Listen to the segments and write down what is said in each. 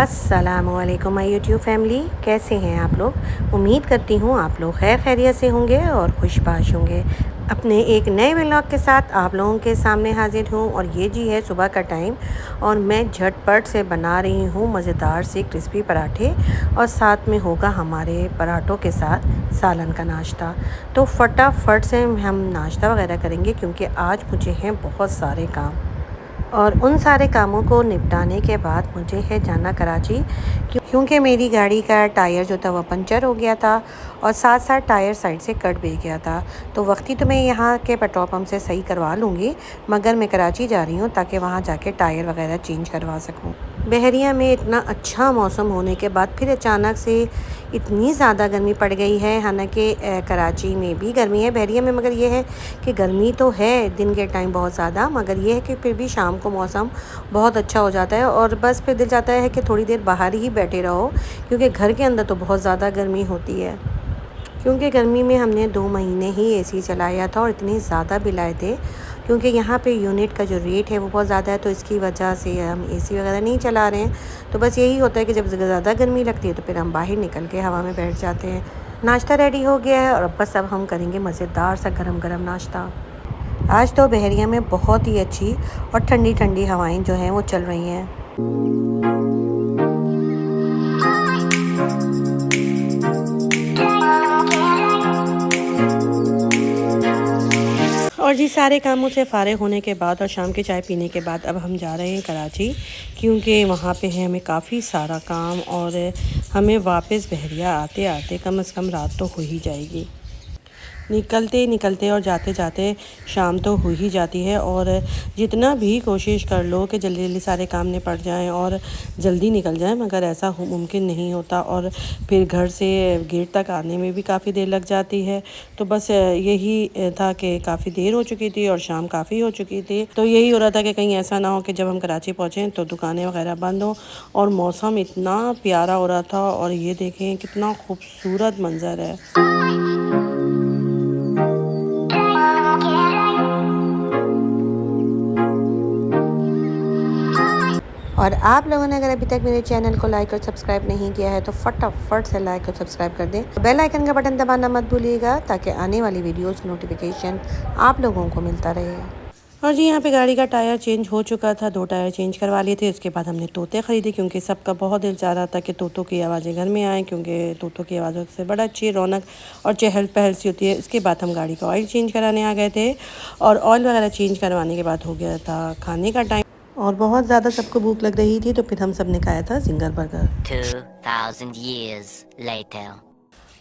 अस्सलामुअलैकुम my YouTube family, कैसे हैं आप लोग। उम्मीद करती हूँ आप लोग खैर खैरियत से होंगे और खुशबाश होंगे। अपने एक नए व्लॉग के साथ आप लोगों के सामने हाजिर हूँ और ये जी है सुबह का टाइम और मैं झटपट से बना रही हूँ मज़ेदार से क्रिस्पी पराठे और साथ में होगा हमारे पराठों के साथ सालन का नाश्ता। तो फटाफट से हम नाश्ता वगैरह करेंगे क्योंकि आज मुझे हैं बहुत सारे काम और उन सारे कामों को निपटाने के बाद मुझे है जाना कराची क्योंकि मेरी गाड़ी का टायर जो था वह पंचर हो गया था और साथ साथ टायर साइड से कट भी गया था। तो वक्ती तो मैं यहाँ के पेट्रोल पंप से सही करवा लूँगी, मगर मैं कराची जा रही हूँ ताकि वहाँ जाके टायर वगैरह चेंज करवा सकूँ। बहरिया में इतना अच्छा मौसम होने के बाद फिर अचानक से इतनी ज़्यादा गर्मी पड़ गई है। हालांकि कराची में भी गर्मी है, बहरिया में, मगर ये है कि गर्मी तो है दिन के टाइम बहुत ज़्यादा, मगर ये है कि फिर भी शाम को मौसम बहुत अच्छा हो जाता है और बस फिर दिल चाहता है कि थोड़ी देर बाहर ही बैठे रहो क्योंकि घर के अंदर तो बहुत ज़्यादा गर्मी होती है। क्योंकि गर्मी में हमने 2 महीने ही एसी चलाया था और इतने ज़्यादा बिल आए थे क्योंकि यहाँ पे यूनिट का जो रेट है वो बहुत ज़्यादा है, तो इसकी वजह से हम एसी वगैरह नहीं चला रहे हैं। तो बस यही होता है कि जब ज़्यादा गर्मी लगती है तो फिर हम बाहर निकल के हवा में बैठ जाते हैं। नाश्ता रेडी हो गया है और बस अब हम करेंगे मज़ेदार सा गरम गरम नाश्ता। आज तो बहरिया में बहुत ही अच्छी और ठंडी ठंडी हवाएं जो हैं वो चल रही हैं। और जी सारे कामों से फ़ारिग होने के बाद और शाम की चाय पीने के बाद अब हम जा रहे हैं कराची क्योंकि वहाँ पे है हमें काफ़ी सारा काम और हमें वापस बहरिया आते आते कम से कम रात तो हो ही जाएगी। निकलते निकलते और जाते जाते शाम तो हो ही जाती है और जितना भी कोशिश कर लो कि जल्दी जल्दी सारे काम निपट जाएं और जल्दी निकल जाएं, मगर ऐसा मुमकिन नहीं होता और फिर घर से गेट तक आने में भी काफ़ी देर लग जाती है। तो बस यही था कि काफ़ी देर हो चुकी थी और शाम काफ़ी हो चुकी थी। तो यही हो रहा था कि कहीं ऐसा ना हो कि जब हम कराची पहुँचें तो दुकानें वगैरह बंद हों। और मौसम इतना प्यारा हो रहा था और ये देखें कितना खूबसूरत मंज़र है। और आप लोगों ने अगर अभी तक मेरे चैनल को लाइक और सब्सक्राइब नहीं किया है तो फटाफट से लाइक और सब्सक्राइब कर दें। बेल आइकन का बटन दबाना मत भूलिएगा ताकि आने वाली वीडियोस की नोटिफिकेशन आप लोगों को मिलता रहे। और जी यहाँ पे गाड़ी का टायर चेंज हो चुका था, 2 टायर चेंज करवा लिए थे। उसके बाद हमने तोते ख़रीदे क्योंकि सबका बहुत दिल चाह रहा था कि तोतों की आवाज़ें घर में आएँ, क्योंकि तोतों की आवाज़ों से बड़ा अच्छी रौनक और चहल पहल सी होती है। इसके बाद हम गाड़ी का ऑयल चेंज कराने आ गए थे और ऑयल वगैरह चेंज करवाने के बाद हो गया था खाने का टाइम और बहुत ज़्यादा सबको भूख लग रही थी, तो फिर हम सब ने खाया था जिंगर बर्गर। 2000 years later.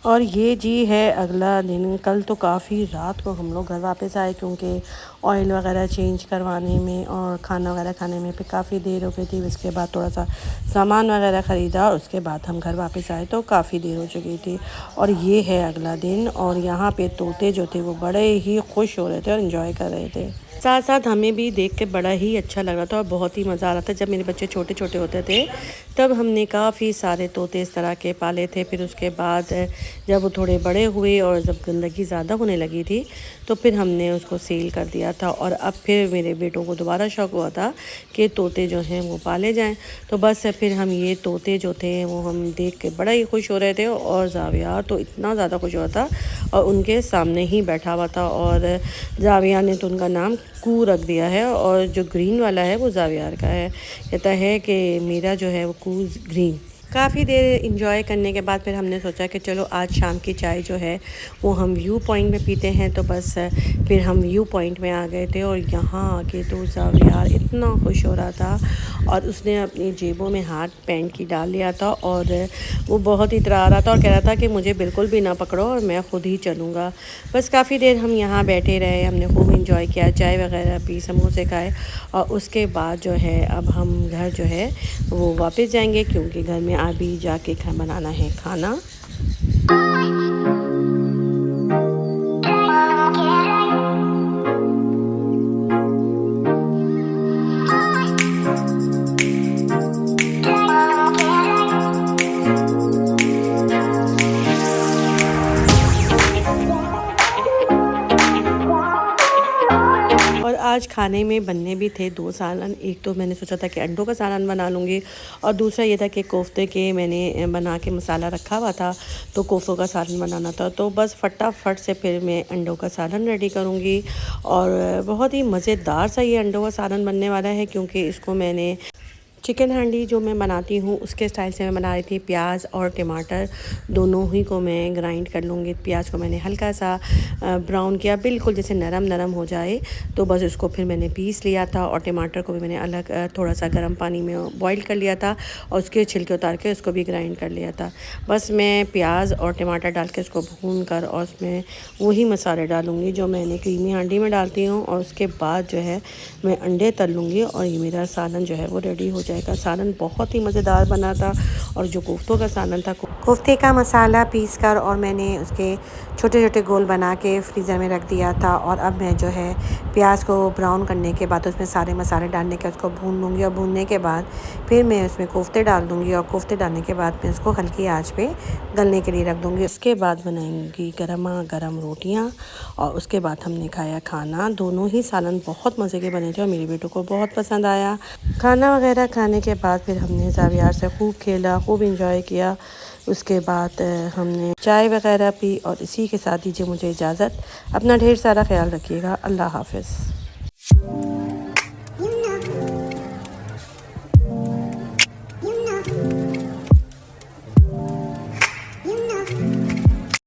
और ये जी है अगला दिन। कल तो काफ़ी रात को हम लोग घर वापस आए क्योंकि ऑयल वगैरह चेंज करवाने में और खाना वगैरह खाने में फिर काफ़ी देर हो गई थी। उसके बाद थोड़ा सा सामान वगैरह ख़रीदा और उसके बाद हम घर वापस आए तो काफ़ी देर हो चुकी थी। और ये है अगला दिन और यहाँ पे तोते जो थे वो बड़े ही खुश हो रहे थे और इन्जॉय कर रहे थे। साथ साथ हमें भी देख के बड़ा ही अच्छा लग रहा था और बहुत ही मज़ा आ रहा था। जब मेरे बच्चे छोटे छोटे होते थे तब हमने काफ़ी सारे तोते इस तरह के पाले थे। फिर उसके बाद जब वो थोड़े बड़े हुए और जब गंदगी ज़्यादा होने लगी थी तो फिर हमने उसको सेल कर दिया था। और अब फिर मेरे बेटों को दोबारा शौक़ हुआ था कि तोते जो हैं वो पाले जाएं। तो बस फिर हम ये तोते जो थे वो हम देख के बड़ा ही खुश हो रहे थे और जाविया तो इतना ज़्यादा खुश हुआ था और उनके सामने ही बैठा हुआ था। और जाविया ने तो उनका नाम कू रख दिया है और जो ग्रीन वाला है वो जावियार का है। कहता है कि मेरा जो है वो कू ग्रीन। काफ़ी देर इंजॉय करने के बाद फिर हमने सोचा कि चलो आज शाम की चाय जो है वो हम व्यू पॉइंट में पीते हैं। तो बस फिर हम व्यू पॉइंट में आ गए थे और यहाँ आके तो जावियार इतना खुश हो रहा था और उसने अपनी जेबों में हाथ पैंट की डाल लिया था और वो बहुत इतरा रहा था और कह रहा था कि मुझे बिल्कुल भी ना पकड़ो और मैं ख़ुद ही चलूँगा। बस काफ़ी देर हम यहाँ बैठे रहे, हमने खूब इंजॉय किया, चाय वगैरह पी, समोसे खाए और उसके बाद जो है अब हम घर जो है वो वापस जाएंगे क्योंकि घर में अभी जाके बनाना है खाना। आज खाने में बनने भी थे 2 सालन। एक तो मैंने सोचा था कि अंडों का सालन बना लूँगी और दूसरा ये था कि कोफ्ते के मैंने बना के मसाला रखा हुआ था, तो कोफ्तों का सालन बनाना था। तो बस फटाफट से फिर मैं अंडों का सालन रेडी करूँगी और बहुत ही मज़ेदार सा ये अंडों का सालन बनने वाला है, क्योंकि इसको मैंने चिकन हांडी जो मैं बनाती हूँ उसके स्टाइल से मैं बना रही थी। प्याज और टमाटर दोनों ही को मैं ग्राइंड कर लूँगी। प्याज को मैंने हल्का सा ब्राउन किया, बिल्कुल जैसे नरम नरम हो जाए, तो बस उसको फिर मैंने पीस लिया था। और टमाटर को भी मैंने अलग थोड़ा सा गर्म पानी में बॉईल कर लिया था और उसके छिलके उतार के उसको भी ग्राइंड कर लिया था। बस मैं प्याज और टमाटर डाल के उसको भून कर और उसमें वही मसाले डालूँगी जो मैंने क्रीमी हांडी में डालती हूँ, और उसके बाद जो है मैं अंडे तल लूँगी और ये मेरा सालन जो है वो रेडी हो जाएगा। सालन बहुत ही मज़ेदार बना था। और जो कोफ्तों का सालन था, कोफ्ते का मसाला पीस कर और मैंने उसके छोटे छोटे गोल बना के फ्रीज़र में रख दिया था। और अब मैं जो है प्याज को ब्राउन करने के बाद उसमें सारे मसाले डालने के उसको भून लूँगी, और भूनने के बाद फिर मैं उसमें कोफ्ते डाल दूँगी, और कोफ्ते डालने के बाद मैं उसको हल्की आंच पे गलने के लिए रख दूँगी। उसके बाद बनाऊँगी गरमा गरम रोटियाँ, और उसके बाद हमने खाया खाना। दोनों ही सालन बहुत मज़े के बने थे और मेरे बेटों को बहुत पसंद आया। खाना वगैरह खाने के बाद फिर हमने ज़ावियार से खूब खेला, खूब इंजॉय किया। उसके बाद हमने चाय वगैरह पी, और इसी के साथ दीजिए मुझे इजाज़त। अपना ढेर सारा ख्याल रखिएगा। अल्लाह हाफ़िज़।